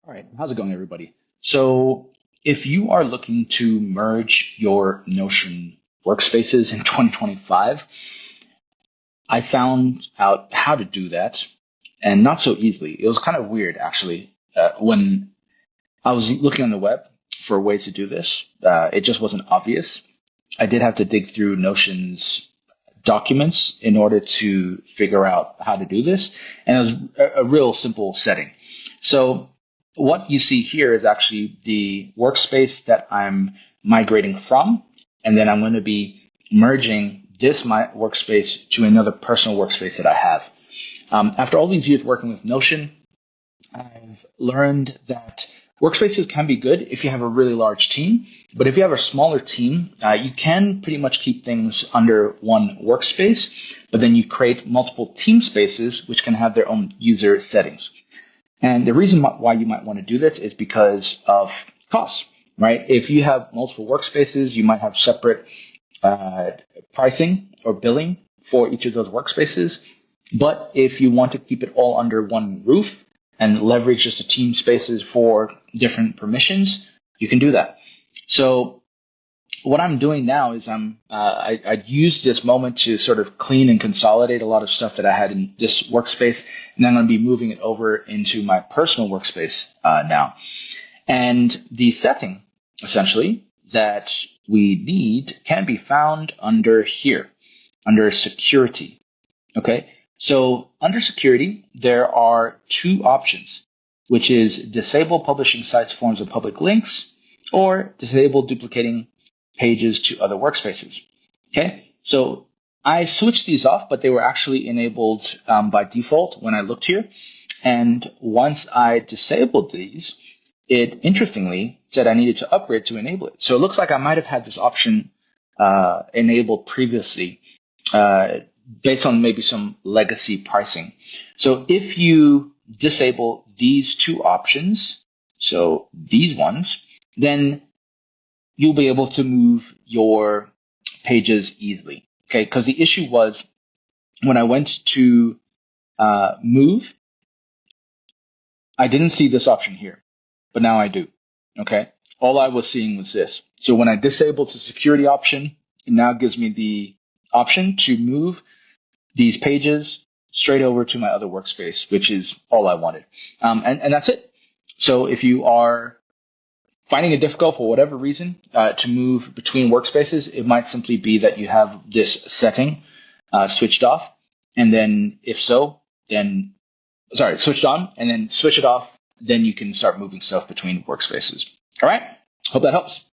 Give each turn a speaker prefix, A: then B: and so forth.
A: All right, how's it going, everybody? So, if you are looking to merge your Notion workspaces in 2025, I found out how to do that, and not so easily. It was kind of weird, actually. When I was looking on the web for ways to do this, it just wasn't obvious. I did have to dig through Notion's documents in order to figure out how to do this, and it was a real simple setting. So what you see here is actually the workspace that I'm migrating from, and then I'm going to be merging this my workspace to another personal workspace that I have. After all these years working with Notion, I've learned that workspaces can be good if you have a really large team, but if you have a smaller team, you can pretty much keep things under one workspace, but then you create multiple team spaces which can have their own user settings. And the reason why you might want to do this is because of costs, right? If you have multiple workspaces, you might have separate pricing or billing for each of those workspaces. But if you want to keep it all under one roof and leverage just the team spaces for different permissions, you can do that. So what I'm doing now is I use this moment to sort of clean and consolidate a lot of stuff that I had in this workspace, and then I'm going to be moving it over into my personal workspace now. And the setting, essentially, that we need can be found under here, under security. Okay, so under security, there are two options, which is disable publishing sites, forms, of public links, or disable duplicating pages to other workspaces. Okay, so I switched these off, but they were actually enabled by default when I looked here. And once I disabled these, it interestingly said I needed to upgrade to enable it. So it looks like I might have had this option enabled previously based on maybe some legacy pricing. So if you disable these two options, so these ones, then you'll be able to move your pages easily. Okay, because the issue was when I went to move, I didn't see this option here, but now I do. Okay, all I was seeing was this. So when I disabled the security option, it now gives me the option to move these pages straight over to my other workspace, which is all I wanted. And that's it. So if you are finding it difficult for whatever reason to move between workspaces, it might simply be that you have this setting switched off. And then if so, then, switched on and then switch it off. Then you can start moving stuff between workspaces. All right. Hope that helps.